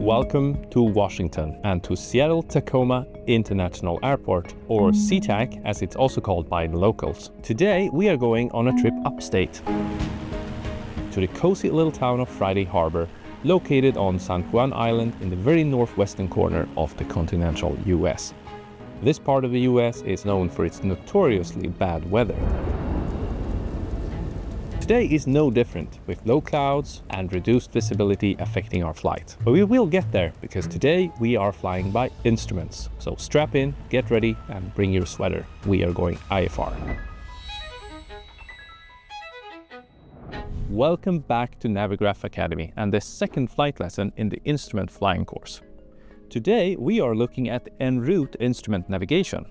Welcome to Washington and to Seattle-Tacoma International Airport, or SeaTac as it's also called by the locals. Today we are going on a trip upstate to the cozy little town of Friday Harbor, located on San Juan Island in the very northwestern corner of the continental US. This part of the US is known for its notoriously bad weather. Today is no different, with low clouds and reduced visibility affecting our flight. But we will get there, because today we are flying by instruments. So strap in, get ready, and bring your sweater. We are going IFR. Welcome back to Navigraph Academy and the second flight lesson in the instrument flying course. Today we are looking at Enroute Instrument Navigation.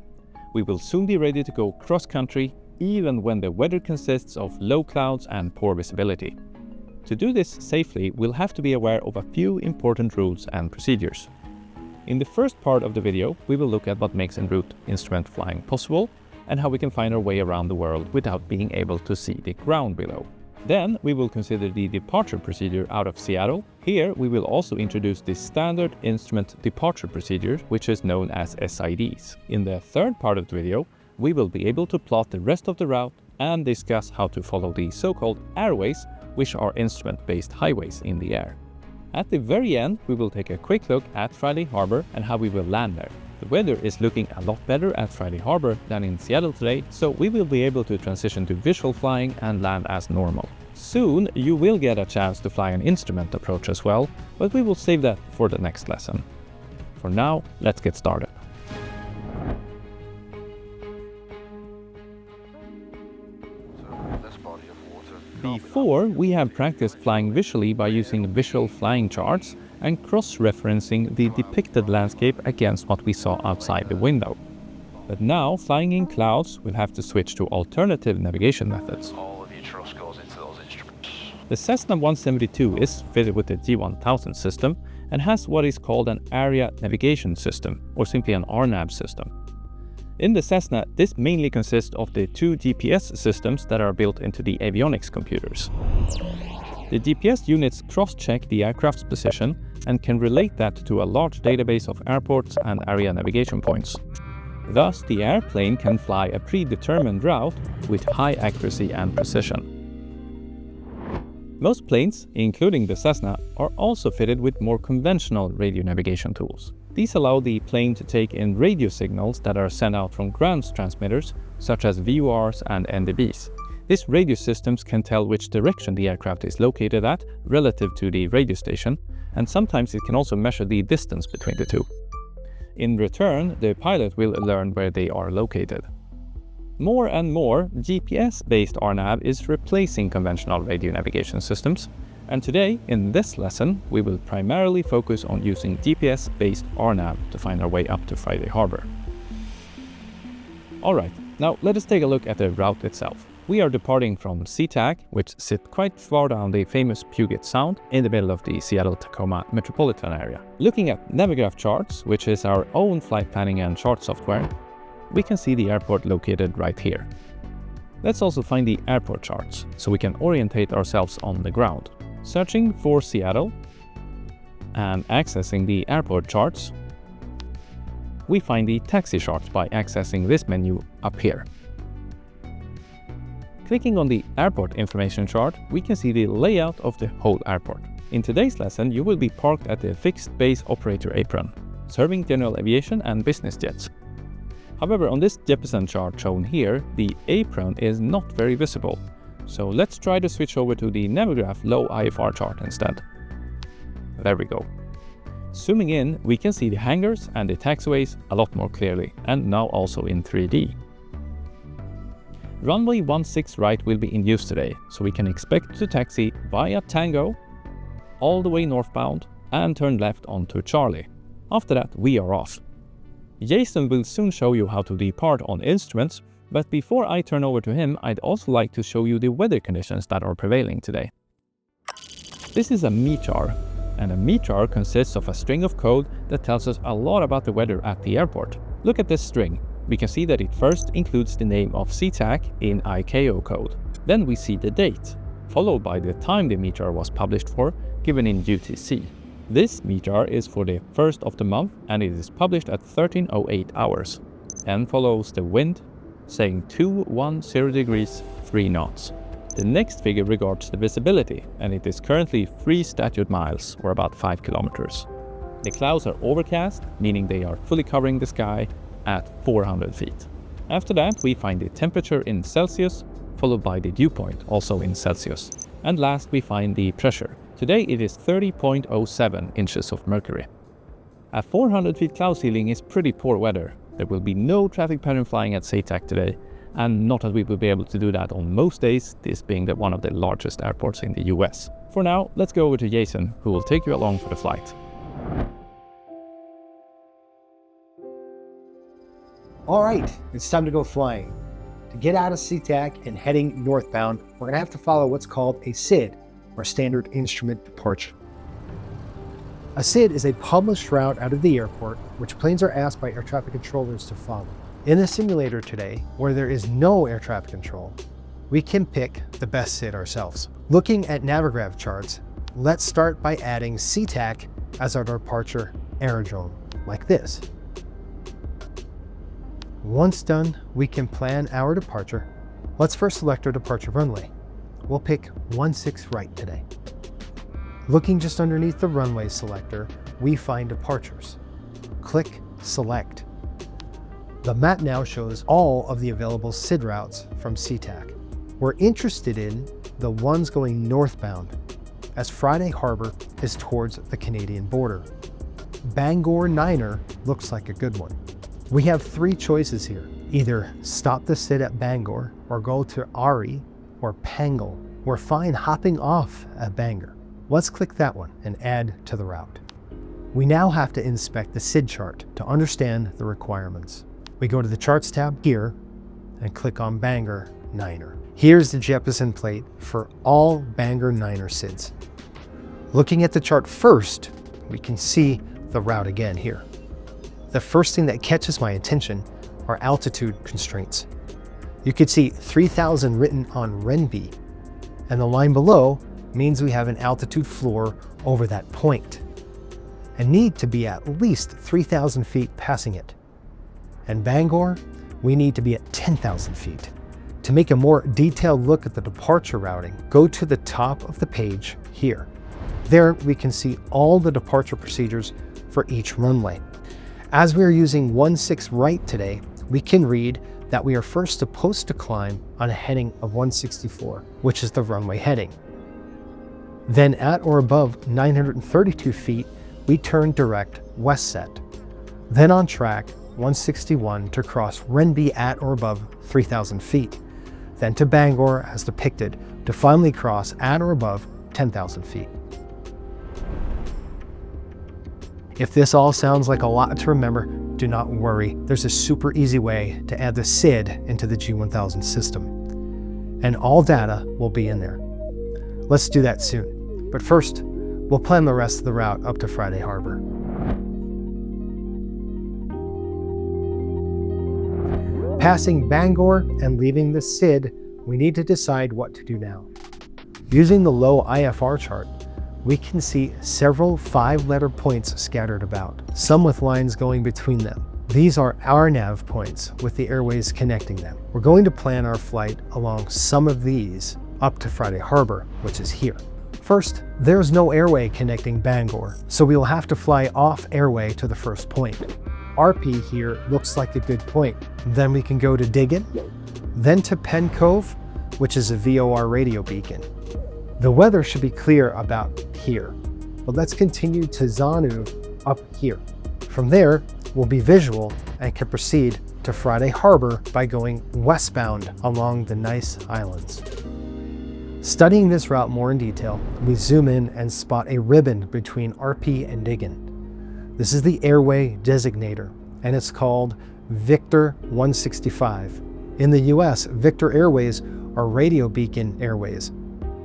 We will soon be ready to go cross-country, even when the weather consists of low clouds and poor visibility. To do this safely, we'll have to be aware of a few important rules and procedures. In the first part of the video, we will look at what makes Enroute instrument flying possible and how we can find our way around the world without being able to see the ground below. Then we will consider the departure procedure out of Seattle. Here we will also introduce the standard instrument departure procedure, which is known as SIDs. In the third part of the video, we will be able to plot the rest of the route and discuss how to follow the so-called airways, which are instrument-based highways in the air. At the very end, we will take a quick look at Friday Harbor and how we will land there. The weather is looking a lot better at Friday Harbor than in Seattle today, so we will be able to transition to visual flying and land as normal. Soon, you will get a chance to fly an instrument approach as well, but we will save that for the next lesson. For now, let's get started. Before, we have practiced flying visually by using visual flying charts and cross-referencing the depicted landscape against what we saw outside the window. But now, flying in clouds, we'll have to switch to alternative navigation methods. All of your trust goes into those instruments. The Cessna 172 is fitted with the G1000 system and has what is called an area navigation system, or simply an RNAV system. In the Cessna, this mainly consists of the two GPS systems that are built into the avionics computers. The GPS units cross-check the aircraft's position and can relate that to a large database of airports and area navigation points. Thus, the airplane can fly a predetermined route with high accuracy and precision. Most planes, including the Cessna, are also fitted with more conventional radio navigation tools. These allow the plane to take in radio signals that are sent out from ground transmitters, such as VORs and NDBs. These radio systems can tell which direction the aircraft is located at relative to the radio station, and sometimes it can also measure the distance between the two. In return, the pilot will learn where they are located. More and more, GPS-based RNAV is replacing conventional radio navigation systems, and today, in this lesson, we will primarily focus on using GPS-based RNAV to find our way up to Friday Harbor. Alright, now let us take a look at the route itself. We are departing from SeaTac, which sits quite far down the famous Puget Sound in the middle of the Seattle-Tacoma metropolitan area. Looking at Navigraph charts, which is our own flight planning and chart software, we can see the airport located right here. Let's also find the airport charts, so we can orientate ourselves on the ground. Searching for Seattle and accessing the airport charts, we find the taxi charts by accessing this menu up here. Clicking on the airport information chart, we can see the layout of the whole airport. In today's lesson, you will be parked at the fixed base operator apron, serving general aviation and business jets. However, on this Jeppesen chart shown here, the apron is not very visible. So let's try to switch over to the Navigraph low IFR chart instead. There we go. Zooming in, we can see the hangars and the taxiways a lot more clearly, and now also in 3D. Runway 16 right will be in use today, so we can expect to taxi via Tango, all the way northbound, and turn left onto Charlie. After that, we are off. Jason will soon show you how to depart on instruments, but before I turn over to him, I'd also like to show you the weather conditions that are prevailing today. This is a METAR, and a METAR consists of a string of code that tells us a lot about the weather at the airport. Look at this string. We can see that it first includes the name of SeaTac in ICAO code. Then we see the date, followed by the time the METAR was published for, given in UTC. This METAR is for the 1st of the month and it is published at 13:08 hours and follows the wind, saying 210 degrees 3 knots. The next figure regards the visibility, and it is currently 3 statute miles, or about 5 kilometers. The clouds are overcast, meaning they are fully covering the sky at 400 feet. After that, we find the temperature in Celsius, followed by the dew point, also in Celsius. And last, we find the pressure. Today it is 30.07 inches of mercury. A 400 feet cloud ceiling is pretty poor weather. There will be no traffic pattern flying at SATAC today, and not that we will be able to do that on most days, this being one of the largest airports in the US. For now, let's go over to Jason, who will take you along for the flight. All right, it's time to go flying. To get out of SATAC and heading northbound, we're going to have to follow what's called a SID, or Standard Instrument Departure. A SID is a published route out of the airport, which planes are asked by air traffic controllers to follow. In the simulator today, where there is no air traffic control, we can pick the best SID ourselves. Looking at Navigraph charts, let's start by adding SATAC as our departure aerodrome, like this. Once done, we can plan our departure. Let's first select our departure runway. We'll pick 16 right today. Looking just underneath the runway selector, we find departures. Click Select. The map now shows all of the available SID routes from SATAC. We're interested in the ones going northbound, as Friday Harbor is towards the Canadian border. Bangor Niner looks like a good one. We have 3 choices here. Either stop the SID at Bangor, or go to Ari or Pangle. We're fine hopping off at Bangor. Let's click that one and add to the route. We now have to inspect the SID chart to understand the requirements. We go to the Charts tab here and click on Bangor Niner. Here's the Jeppesen plate for all Bangor Niner SIDs. Looking at the chart first, we can see the route again here. The first thing that catches my attention are altitude constraints. You could see 3,000 written on RNAV, and the line below means we have an altitude floor over that point and need to be at least 3,000 feet passing it. And Bangor, we need to be at 10,000 feet. To make a more detailed look at the departure routing, go to the top of the page here. There we can see all the departure procedures for each runway. As we are using 16 right today, we can read that we are first supposed to climb on a heading of 164, which is the runway heading. Then at or above 932 feet, we turn direct west set. Then on track 161 to cross RNAV at or above 3,000 feet. Then to Bangor as depicted to finally cross at or above 10,000 feet. If this all sounds like a lot to remember, do not worry. There's a super easy way to add the SID into the G1000 system. And all data will be in there. Let's do that soon. But first, we'll plan the rest of the route up to Friday Harbor. Passing Bangor and leaving the SID, we need to decide what to do now. Using the low IFR chart, we can see several 5-letter points scattered about, some with lines going between them. These are RNAV points with the airways connecting them. We're going to plan our flight along some of these up to Friday Harbor, which is here. First, there's no airway connecting Bangor, so we will have to fly off airway to the first point. RP here looks like a good point. Then we can go to Diggin, then to Pen Cove, which is a VOR radio beacon. The weather should be clear about here, but let's continue to Zanu up here. From there, we'll be visual and can proceed to Friday Harbor by going westbound along the Nice Islands. Studying this route more in detail, we zoom in and spot a ribbon between RP and Diggin. This is the airway designator, and it's called Victor 165. In the US, Victor Airways are radio beacon airways.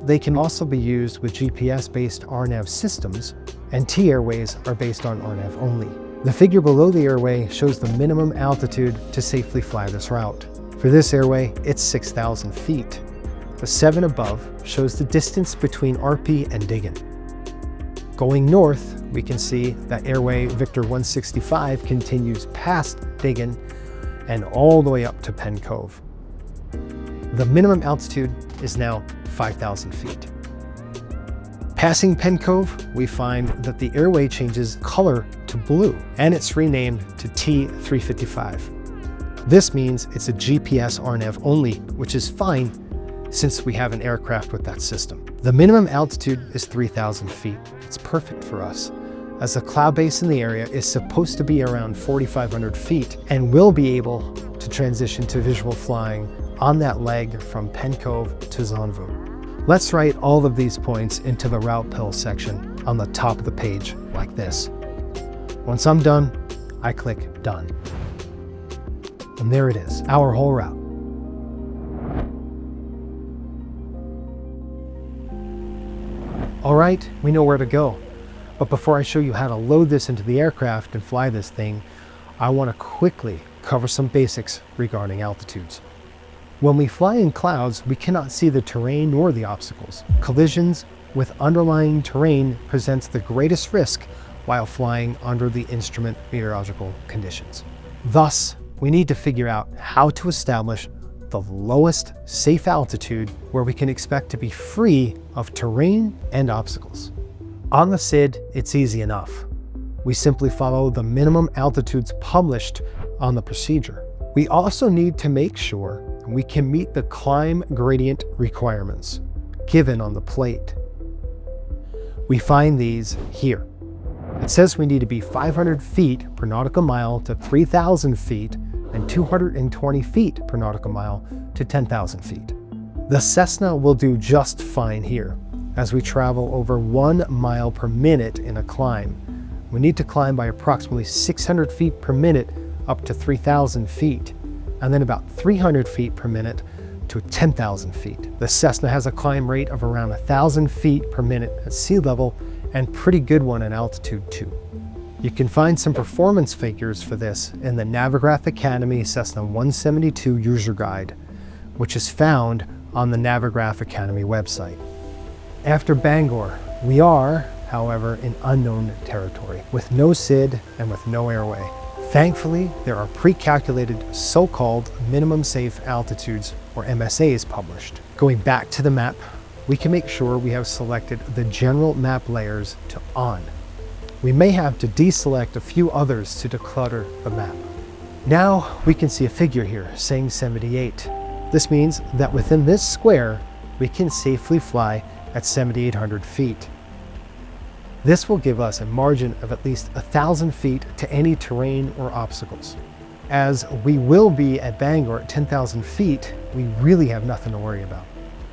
They can also be used with GPS-based RNAV systems, and T Airways are based on RNAV only. The figure below the airway shows the minimum altitude to safely fly this route. For this airway, it's 6,000 feet. The 7 above shows the distance between RP and Diggin. Going north, we can see that airway Victor 165 continues past Diggin and all the way up to Pen Cove. The minimum altitude is now 5,000 feet. Passing Pen Cove, we find that the airway changes color to blue, and it's renamed to T355. This means it's a GPS RNAV only, which is fine since we have an aircraft with that system. The minimum altitude is 3,000 feet. It's perfect for us, as the cloud base in the area is supposed to be around 4,500 feet and will be able to transition to visual flying on that leg from Pen Cove to Zandvoort. Let's write all of these points into the route pill section on the top of the page like this. Once I'm done, I click Done. And there it is, our whole route. All right, we know where to go. But before I show you how to load this into the aircraft and fly this thing, I want to quickly cover some basics regarding altitudes. When we fly in clouds, we cannot see the terrain nor the obstacles. Collisions with underlying terrain presents the greatest risk while flying under the instrument meteorological conditions. Thus, we need to figure out how to establish the lowest safe altitude where we can expect to be free of terrain and obstacles. On the SID, it's easy enough. We simply follow the minimum altitudes published on the procedure. We also need to make sure we can meet the climb gradient requirements given on the plate. We find these here. It says we need to be 500 feet per nautical mile to 3,000 feet and 220 feet per nautical mile to 10,000 feet. The Cessna will do just fine here, as we travel over 1 mile per minute in a climb. We need to climb by approximately 600 feet per minute up to 3,000 feet, and then about 300 feet per minute to 10,000 feet. The Cessna has a climb rate of around 1,000 feet per minute at sea level, and pretty good one at altitude too. You can find some performance figures for this in the Navigraph Academy Cessna 172 user guide, which is found on the Navigraph Academy website. After Bangor, we are, however, in unknown territory, with no SID and with no airway. Thankfully, there are pre-calculated so-called minimum safe altitudes, or MSAs, published. Going back to the map, we can make sure we have selected the general map layers to on. We may have to deselect a few others to declutter the map. Now we can see a figure here saying 78. This means that within this square, we can safely fly at 7,800 feet. This will give us a margin of at least 1,000 feet to any terrain or obstacles. As we will be at Bangor at 10,000 feet, we really have nothing to worry about.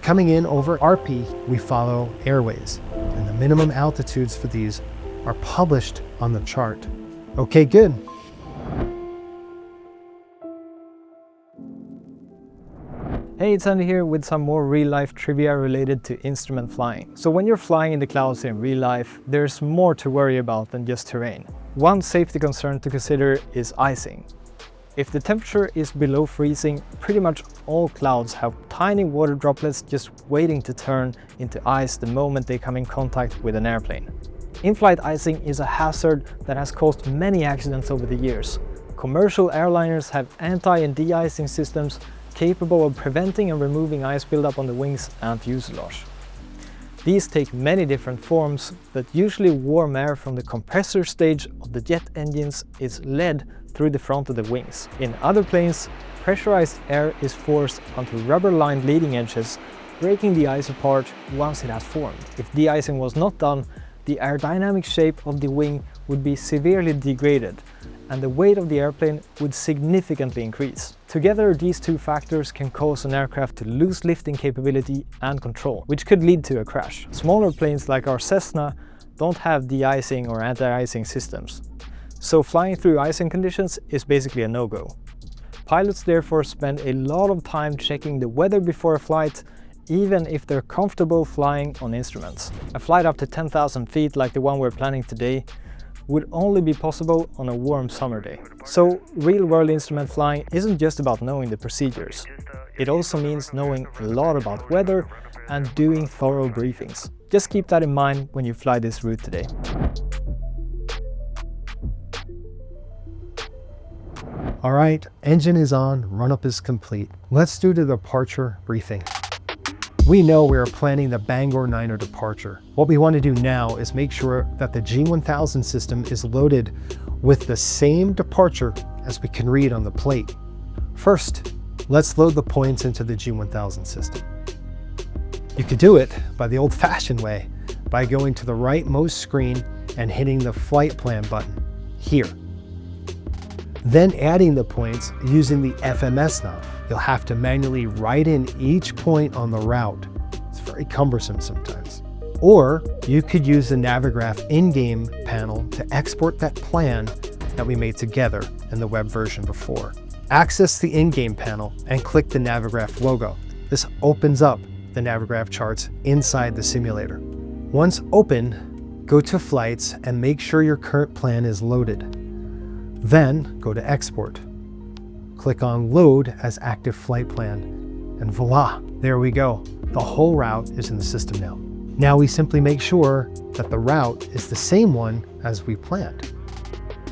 Coming in over RP, we follow Airways, and the minimum altitudes for these are published on the chart. Okay, good. Hey, it's Andy here with some more real-life trivia related to instrument flying. So when you're flying in the clouds in real life, there's more to worry about than just terrain. One safety concern to consider is icing. If the temperature is below freezing, pretty much all clouds have tiny water droplets just waiting to turn into ice the moment they come in contact with an airplane. In-flight icing is a hazard that has caused many accidents over the years. Commercial airliners have anti- and de-icing systems capable of preventing and removing ice buildup on the wings and fuselage. These take many different forms, but usually warm air from the compressor stage of the jet engines is led through the front of the wings. In other planes, pressurized air is forced onto rubber-lined leading edges, breaking the ice apart once it has formed. If de-icing was not done, the aerodynamic shape of the wing would be severely degraded, and the weight of the airplane would significantly increase. Together, these two factors can cause an aircraft to lose lifting capability and control, which could lead to a crash. Smaller planes like our Cessna don't have de-icing or anti-icing systems, so flying through icing conditions is basically a no-go. Pilots therefore spend a lot of time checking the weather before a flight, even if they're comfortable flying on instruments. A flight up to 10,000 feet like the one we're planning today would only be possible on a warm summer day. So real-world instrument flying isn't just about knowing the procedures. It also means knowing a lot about weather and doing thorough briefings. Just keep that in mind when you fly this route today. All right, engine is on, run-up is complete. Let's do the departure briefing. We know we are planning the Bangor 9er departure. What we want to do now is make sure that the G1000 system is loaded with the same departure as we can read on the plate. First, let's load the points into the G1000 system. You could do it by the old-fashioned way, by going to the rightmost screen and hitting the flight plan button here. Then adding the points using the FMS nav. You'll have to manually write in each point on the route. It's very cumbersome sometimes. Or you could use the Navigraph in-game panel to export that plan that we made together in the web version before. Access the in-game panel and click the Navigraph logo. This opens up the Navigraph charts inside the simulator. Once open, go to Flights and make sure your current plan is loaded. Then go to Export. Click on Load as Active Flight Plan, and voila, there we go. The whole route is in the system now. Now we simply make sure that the route is the same one as we planned.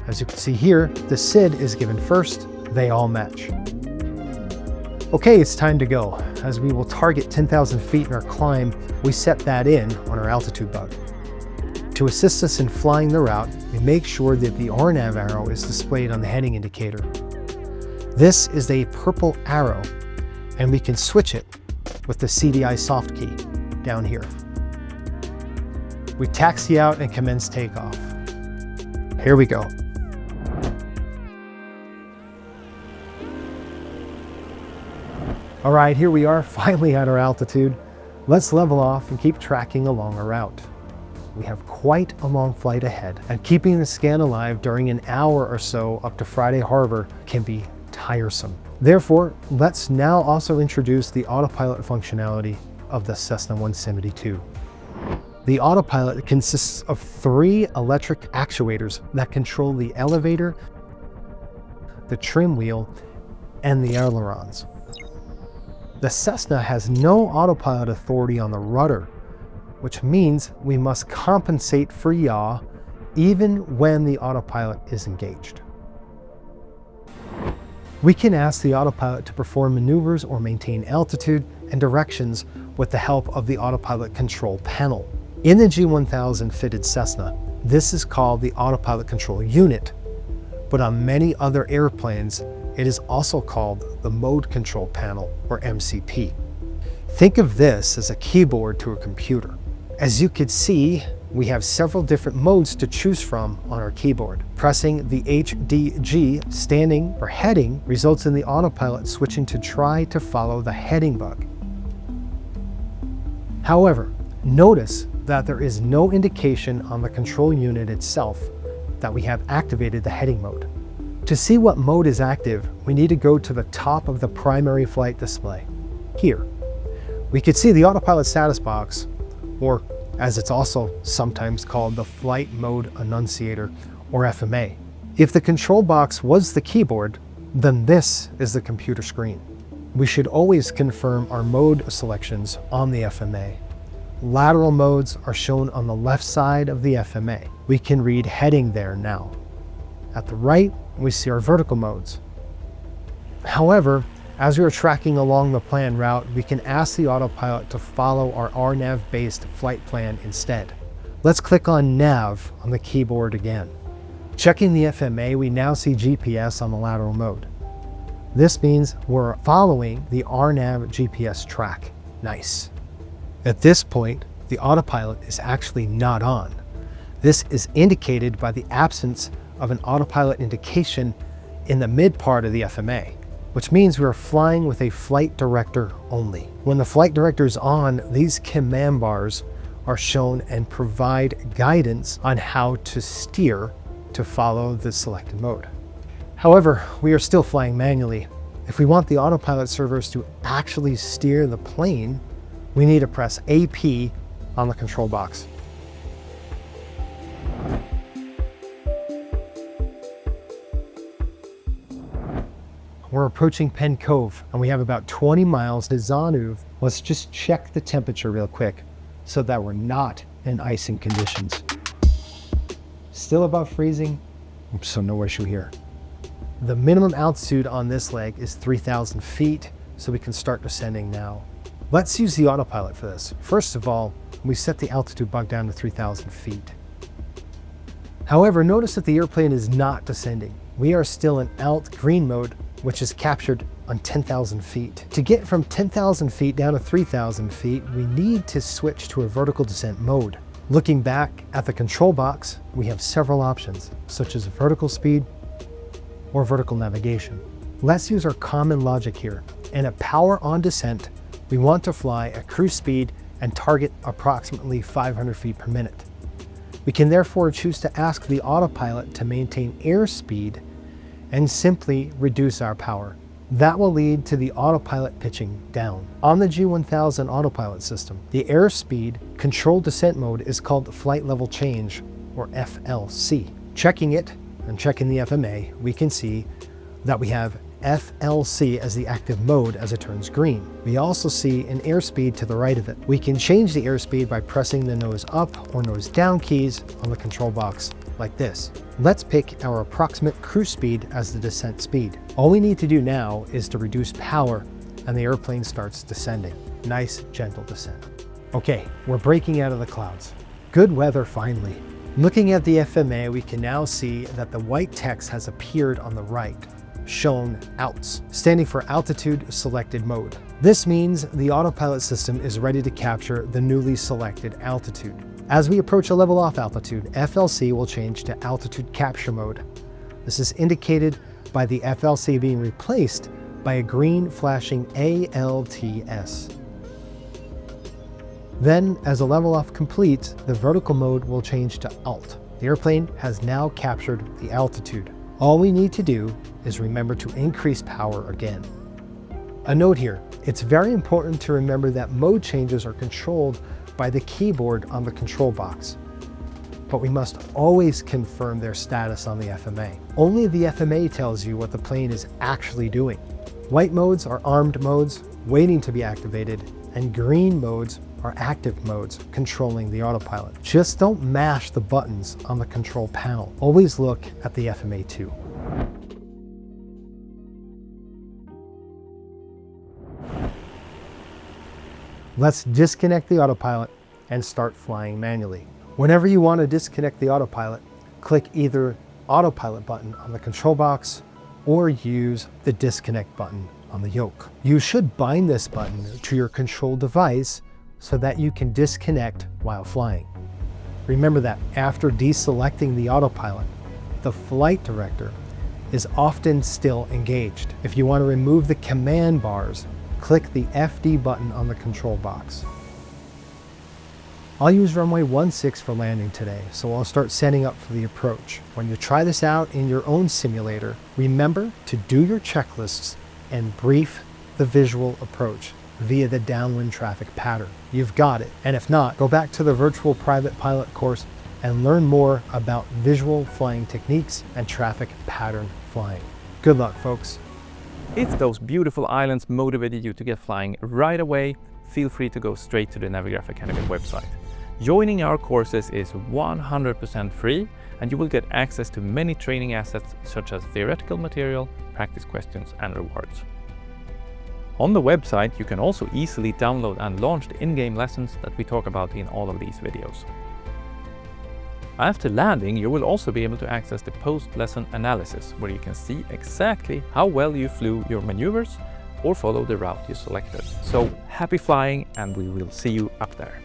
As you can see here, the SID is given first, they all match. Okay, it's time to go. As we will target 10,000 feet in our climb, we set that in on our altitude bug. To assist us in flying the route, we make sure that the RNAV arrow is displayed on the heading indicator. This is a purple arrow, and we can switch it with the CDI soft key down here. We taxi out and commence takeoff. Here we go. All right, here we are, finally at our altitude. Let's level off and keep tracking along our route. We have quite a long flight ahead, and keeping the scan alive during an hour or so up to Friday Harbor can be tiresome. Therefore, let's now also introduce the autopilot functionality of the Cessna 172. The autopilot consists of 3 electric actuators that control the elevator, the trim wheel, and the ailerons. The Cessna has no autopilot authority on the rudder, which means we must compensate for yaw even when the autopilot is engaged. We can ask the autopilot to perform maneuvers or maintain altitude and directions with the help of the autopilot control panel. In the G1000 fitted Cessna, this is called the autopilot control unit, but on many other airplanes, it is also called the mode control panel, or MCP. Think of this as a keyboard to a computer. As you could see, we have several different modes to choose from on our keyboard. Pressing the HDG, standing or heading, results in the autopilot switching to try to follow the heading bug. However, notice that there is no indication on the control unit itself that we have activated the heading mode. To see what mode is active, we need to go to the top of the primary flight display. Here, we could see the autopilot status box, or as it's also sometimes called, the Flight Mode Annunciator, or FMA. If the control box was the keyboard, then this is the computer screen. We should always confirm our mode selections on the FMA. Lateral modes are shown on the left side of the FMA. We can read heading there now. At the right, we see our vertical modes. However, as we are tracking along the planned route, we can ask the autopilot to follow our RNAV-based flight plan instead. Let's click on Nav on the keyboard again. Checking the FMA, we now see GPS on the lateral mode. This means we're following the RNAV GPS track. Nice. At this point, the autopilot is actually not on. This is indicated by the absence of an autopilot indication in the mid part of the FMA, which means we are flying with a flight director only. When the flight director is on, these command bars are shown and provide guidance on how to steer to follow the selected mode. However, we are still flying manually. If we want the autopilot servers to actually steer the plane, we need to press AP on the control box. We're approaching Penn Cove, and we have about 20 miles to Zanuv. Let's just check the temperature real quick so that we're not in icing conditions. Still above freezing, so no issue here. The minimum altitude on this leg is 3,000 feet, so we can start descending now. Let's use the autopilot for this. First of all, we set the altitude bug down to 3,000 feet. However, notice that the airplane is not descending. We are still in alt green mode, which is captured on 10,000 feet. To get from 10,000 feet down to 3,000 feet, we need to switch to a vertical descent mode. Looking back at the control box, we have several options, such as vertical speed or vertical navigation. Let's use our common logic here. In a power on descent, we want to fly at cruise speed and target approximately 500 feet per minute. We can therefore choose to ask the autopilot to maintain airspeed and simply reduce our power. That will lead to the autopilot pitching down. On the G1000 autopilot system, the airspeed controlled descent mode is called flight level change, or FLC. Checking it and checking the FMA, we can see that we have FLC as the active mode as it turns green. We also see an airspeed to the right of it. We can change the airspeed by pressing the nose up or nose down keys on the control box like this. Let's pick our approximate cruise speed as the descent speed. All we need to do now is to reduce power and the airplane starts descending. Nice, gentle descent. Okay, we're breaking out of the clouds. Good weather finally. Looking at the FMA, we can now see that the white text has appeared on the right, shown ALTS, standing for Altitude Selected Mode. This means the autopilot system is ready to capture the newly selected altitude. As we approach a level off altitude, FLC will change to Altitude Capture Mode. This is indicated by the FLC being replaced by a green flashing ALTS. Then, as a level off completes, the vertical mode will change to ALT. The airplane has now captured the altitude. All we need to do is remember to increase power again. A note here, it's very important to remember that mode changes are controlled by the keyboard on the control box, but we must always confirm their status on the FMA. Only the FMA tells you what the plane is actually doing. White modes are armed modes waiting to be activated, and green modes are active modes controlling the autopilot. Just don't mash the buttons on the control panel. Always look at the FMA too. Let's disconnect the autopilot and start flying manually. Whenever you want to disconnect the autopilot, click either autopilot button on the control box or use the disconnect button on the yoke. You should bind this button to your control device so that you can disconnect while flying. Remember that after deselecting the autopilot, the flight director is often still engaged. If you want to remove the command bars, click the FD button on the control box. I'll use runway 16 for landing today, so I'll start setting up for the approach. When you try this out in your own simulator, remember to do your checklists and brief the visual approach via the downwind traffic pattern. You've got it. And if not, go back to the virtual private pilot course and learn more about visual flying techniques and traffic pattern flying. Good luck, folks. If those beautiful islands motivated you to get flying right away, feel free to go straight to the Navigraph Academy website. Joining our courses is 100% free, and you will get access to many training assets such as theoretical material, practice questions, and rewards. On the website, you can also easily download and launch the in-game lessons that we talk about in all of these videos. After landing, you will also be able to access the post-lesson analysis, where you can see exactly how well you flew your maneuvers or follow the route you selected. So happy flying, and we will see you up there.